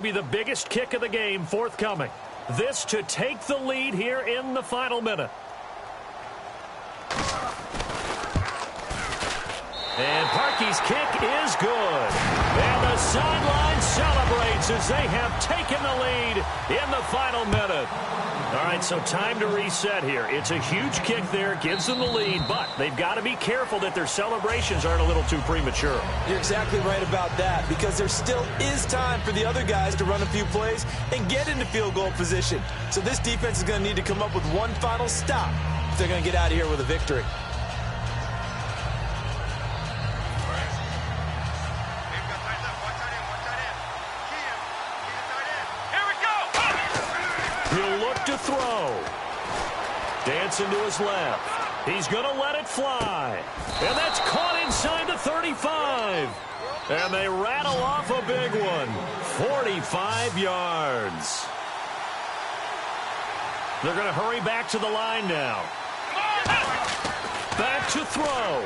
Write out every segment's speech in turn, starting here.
Be the biggest kick of the game forthcoming. This to take the lead here in the final minute. And Parkey's kick is good. And the sideline celebrates as they have taken the lead in the final minute. All right, so time to reset here. It's a huge kick there, gives them the lead, but they've got to be careful that their celebrations aren't a little too premature. You're exactly right about that, because there still is time for the other guys to run a few plays and get into field goal position. So this defense is going to need to come up with one final stop if they're going to get out of here with a victory. To throw. Dancing to his left. He's going to let it fly. And that's caught inside the 35. And they rattle off a big one. 45 yards. They're going to hurry back to the line now. Back to throw.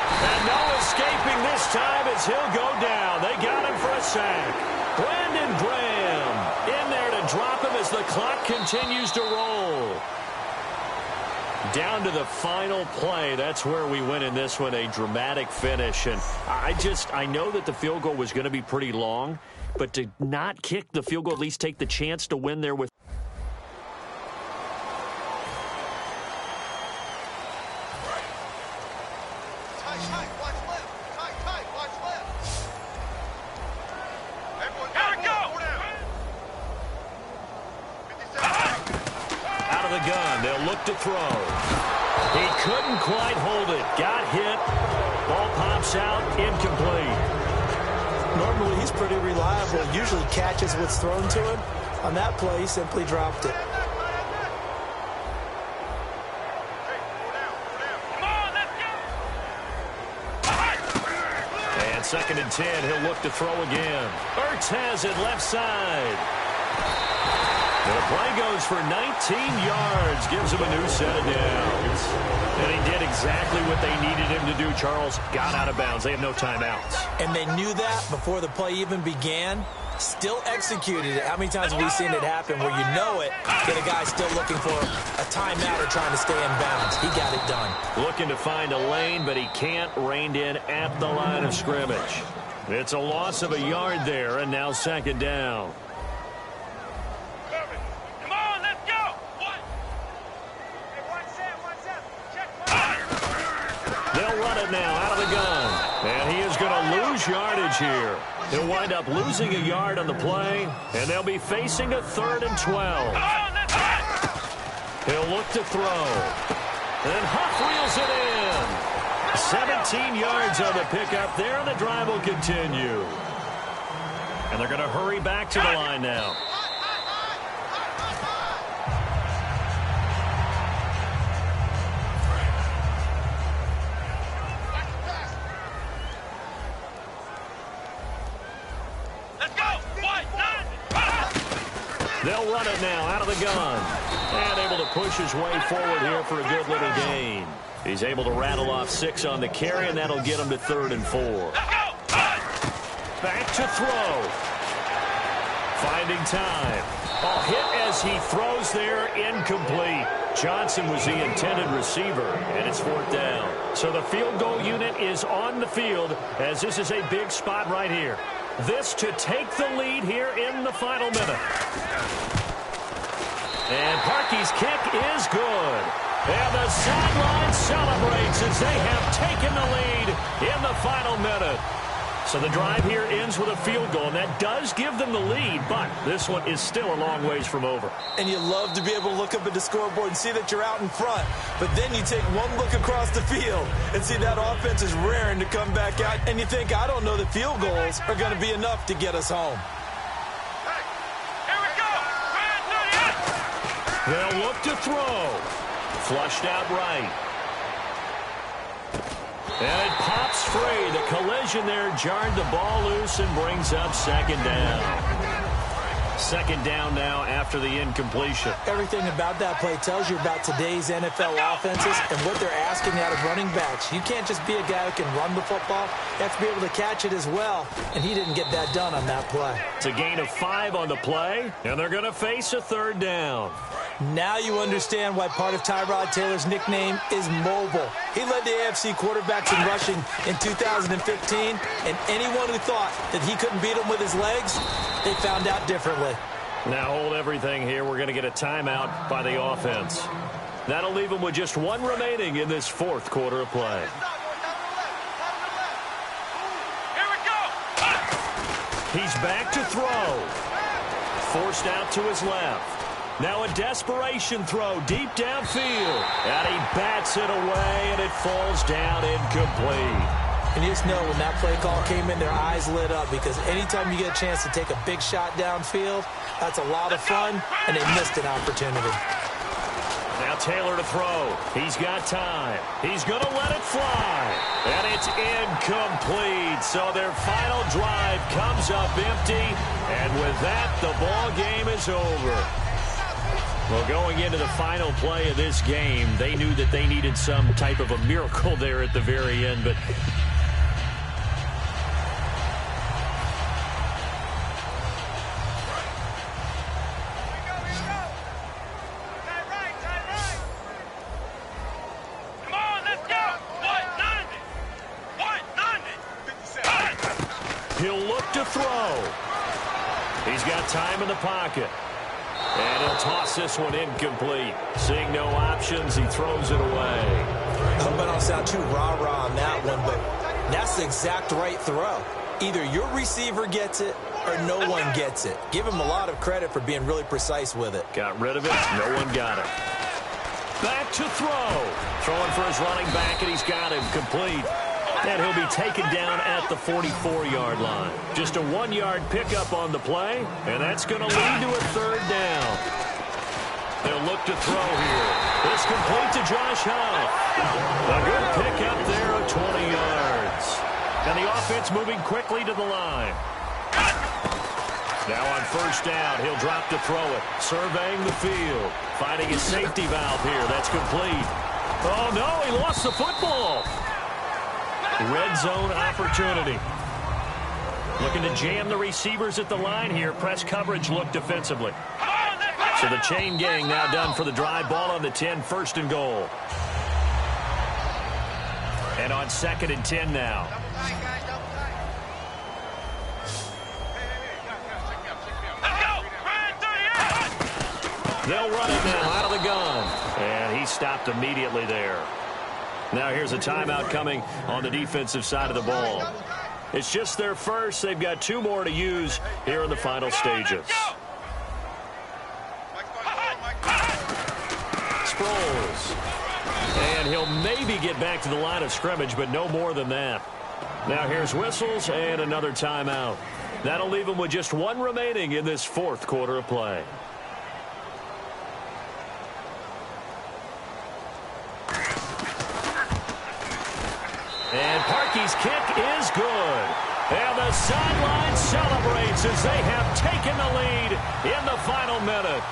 And no escaping this time as he'll go down. They got him for a sack. Brandon Graham in there to drop him as the clock continues to roll. Down to the final play. That's where we win in this one, a dramatic finish. And I know that the field goal was going to be pretty long, but to not kick the field goal, at least take the chance to win there with. To throw. He couldn't quite hold it. Got hit. Ball pops out. Incomplete. Normally he's pretty reliable. Usually catches what's thrown to him. On that play, he simply dropped it. And 2nd and 10. He'll look to throw again. Ertz has it left side. The play goes for 19 yards, gives him a new set of downs. And he did exactly what they needed him to do, Charles. Got out of bounds. They have no timeouts. And they knew that before the play even began. Still executed it. How many times have we seen it happen where you know it, get a guy still looking for a timeout or trying to stay in bounds? He got it done. Looking to find a lane, but he can't. Reined in at the line of scrimmage. It's a loss of a yard there, and now 2nd down. They'll run it now out of the gun. And he is going to lose yardage here. He'll wind up losing a yard on the play, and they'll be facing a 3rd and 12. He'll look to throw. And Huff reels it in. 17 yards on the pickup there, and the drive will continue. And they're going to hurry back to the line now. They'll run it now out of the gun. And able to push his way forward here for a good little gain. He's able to rattle off 6 on the carry, and that'll get him to 3rd and 4. Back to throw. Finding time. A hit as he throws there, incomplete. Johnson was the intended receiver, and it's 4th down. So the field goal unit is on the field as this is a big spot right here. This to take the lead here in the final minute. And Parkey's kick is good. And the sideline celebrates as they have taken the lead in the final minute. So the drive here ends with a field goal, and that does give them the lead, but this one is still a long ways from over. And you love to be able to look up at the scoreboard and see that you're out in front, but then you take one look across the field and see that offense is raring to come back out, and you think, I don't know that field goals are going to be enough to get us home. They'll look to throw. Flushed out right. And it pops free. The collision there jarred the ball loose and brings up 2nd down. second down now after the incompletion. Everything about that play tells you about today's NFL offenses and what they're asking out of running backs. You can't just be a guy who can run the football. You have to be able to catch it as well, and he didn't get that done on that play. It's a gain of 5 on the play, and they're going to face a third down. Now you understand why part of Tyrod Taylor's nickname is mobile. He led the AFC quarterbacks in rushing in 2015, and anyone who thought that he couldn't beat him with his legs, they found out differently. Now hold everything here. We're going to get a timeout by the offense. That'll leave them with just 1 remaining in this fourth quarter of play. Here we go. He's back to throw. Forced out to his left. Now a desperation throw deep downfield. And he bats it away, and it falls down incomplete. And you just know when that play call came in, their eyes lit up, because anytime you get a chance to take a big shot downfield, that's a lot of fun, and they missed an opportunity. Now Taylor to throw. He's got time. He's going to let it fly. And it's incomplete. So their final drive comes up empty. And with that, the ball game is over. Well, going into the final play of this game, they knew that they needed some type of a miracle there at the very end, but he'll look to throw. He's got time in the pocket. And he'll toss this one incomplete. Seeing no options, he throws it away. I hope I don't sound too rah-rah on that one, but that's the exact right throw. Either your receiver gets it or no one gets it. Give him a lot of credit for being really precise with it. Got rid of it. No one got it. Back to throw. Throwing for his running back, and he's got him complete. And he'll be taken down at the 44-yard line. Just a 1-yard pickup on the play, and that's going to lead to a third down. They'll look to throw here. It's complete to Josh Huff. A good pickup there of 20 yards. And the offense moving quickly to the line. Now on first down, he'll drop to throw it. Surveying the field. Finding his safety valve here. That's complete. Oh, no, he lost the football. Red zone opportunity. Looking to jam the receivers at the line here. Press coverage look defensively. So the chain gang now done for the drive. Ball on the 10, first and goal. And on 2nd and 10 now. They'll run it now out of the gun. And he stopped immediately there. Now here's a timeout coming on the defensive side of the ball. It's just their first. They've got 2 more to use here in the final stages. Sproles. And he'll maybe get back to the line of scrimmage, but no more than that. Now here's whistles and another timeout. That'll leave them with just 1 remaining in this fourth quarter of play. And Parkey's kick is good. And the sideline celebrates as they have taken the lead in the final minute.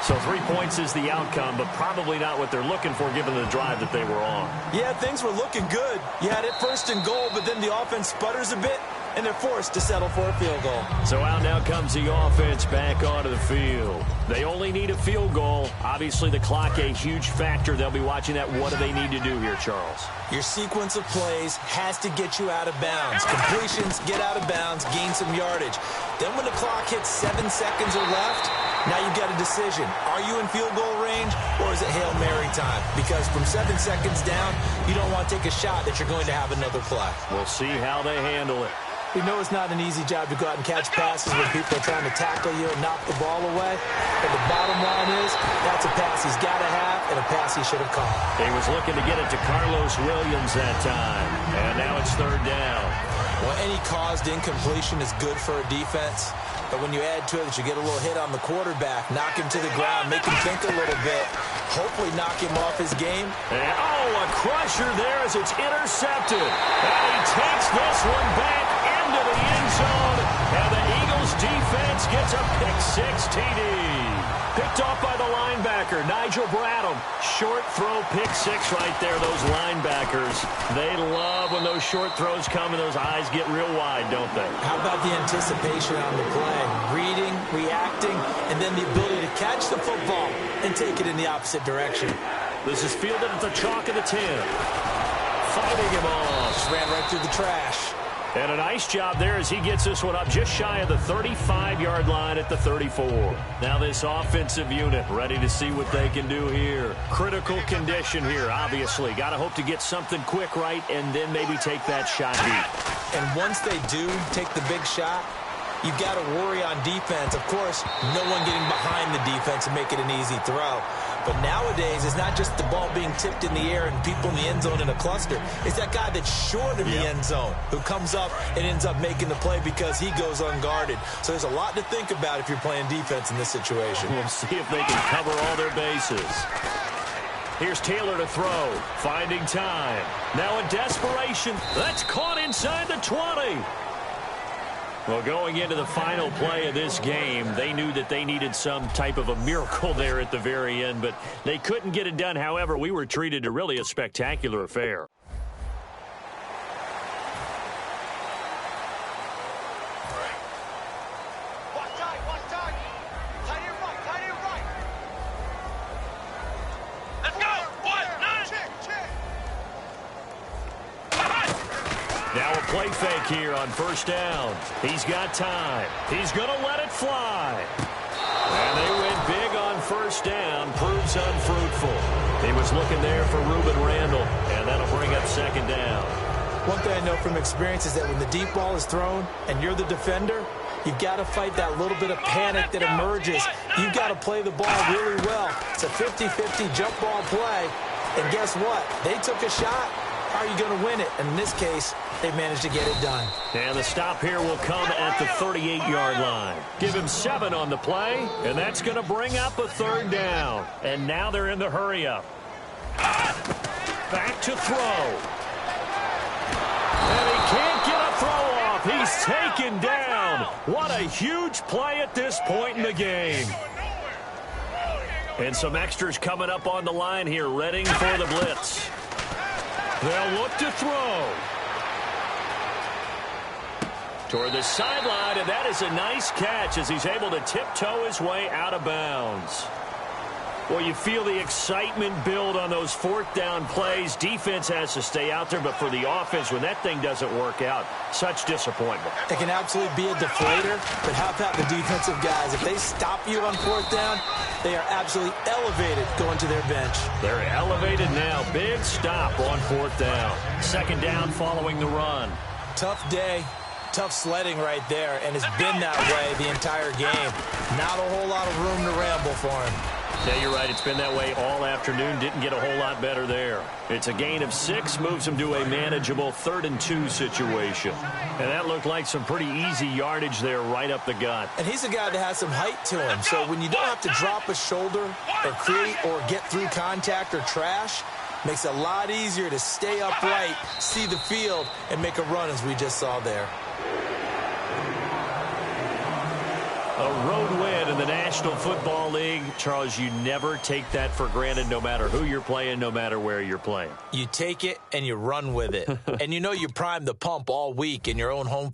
So 3 points is the outcome, but probably not what they're looking for given the drive that they were on. Yeah, things were looking good. You had it first and goal, but then the offense sputters a bit, and they're forced to settle for a field goal. So out now comes the offense back onto the field. They only need a field goal. Obviously, the clock a huge factor. They'll be watching that. What do they need to do here, Charles? Your sequence of plays has to get you out of bounds. Completions, get out of bounds, gain some yardage. Then when the clock hits 7 seconds or left, now you've got a decision. Are you in field goal range, or is it Hail Mary time? Because from 7 seconds down, you don't want to take a shot that you're going to have another play. We'll see how they handle it. We know it's not an easy job to go out and catch passes when people are trying to tackle you and knock the ball away. But the bottom line is, that's a pass he's got to have and a pass he should have caught. He was looking to get it to Carlos Williams that time. And now it's third down. Well, any caused incompletion is good for a defense. But when you add to it that you get a little hit on the quarterback, knock him to the ground, make him think a little bit, hopefully knock him off his game. And, a crusher there as it's intercepted. And he takes this one back into the end zone. And the Eagles defense defense gets a pick-6 TD. Picked off by the linebacker, Nigel Bradham. Short throw, pick-6 right there. Those linebackers, they love when those short throws come and those eyes get real wide, don't they? How about the anticipation on the play? Reading, reacting, and then the ability to catch the football and take it in the opposite direction. This is fielded at the chalk of the 10. Fighting him off. Just ran right through the trash. And a nice job there as he gets this one up just shy of the 35-yard line at the 34. Now this offensive unit ready to see what they can do here. Critical condition here, obviously. Got to hope to get something quick right and then maybe take that shot deep. And once they do take the big shot, you've got to worry on defense. Of course, no one getting behind the defense and make it an easy throw. But nowadays, it's not just the ball being tipped in the air and people in the end zone in a cluster. It's that guy that's short of the end zone who comes up and ends up making the play because he goes unguarded. So there's a lot to think about if you're playing defense in this situation. We'll see if they can cover all their bases. Here's Taylor to throw, finding time. Now in desperation, that's caught inside the 20. Well, going into the final play of this game, they knew that they needed some type of a miracle there at the very end, but they couldn't get it done. However, we were treated to really a spectacular affair. Now a play fake here on first down. He's got time. He's going to let it fly. And they went big on first down. Proves unfruitful. He was looking there for Reuben Randall, and that'll bring up second down. One thing I know from experience is that when the deep ball is thrown and you're the defender, you've got to fight that little bit of panic that emerges. You've got to play the ball really well. It's a 50-50 jump ball play. And guess what? They took a shot. How are you going to win it? And in this case, they managed to get it done. And the stop here will come at the 38-yard line. Give him 7 on the play, and that's going to bring up a third down. And now they're in the hurry-up. Back to throw. And he can't get a throw off. He's taken down. What a huge play at this point in the game. And some extras coming up on the line here, readying for the blitz. They'll look to throw. Toward the sideline, and that is a nice catch as he's able to tiptoe his way out of bounds. Well, you feel the excitement build on those fourth down plays. Defense has to stay out there, but for the offense, when that thing doesn't work out, such disappointment. It can absolutely be a deflator, but how about the defensive guys? If they stop you on fourth down, they are absolutely elevated going to their bench. They're elevated now. Big stop on fourth down. Second down following the run. Tough day. Tough sledding right there, and it's been that way the entire game. Not a whole lot of room to ramble for him. Yeah, you're right. It's been that way all afternoon. Didn't get a whole lot better there. It's a gain of 6, moves him to a manageable 3rd-and-2 situation. And that looked like some pretty easy yardage there right up the gut. And he's a guy that has some height to him, so when you don't have to drop a shoulder or create or get through contact or trash, makes it a lot easier to stay upright, see the field, and make a run as we just saw there. A road win in the National Football League. Charles, you never take that for granted no matter who you're playing, no matter where you're playing. You take it and you run with it. And you know you prime the pump all week in your own home.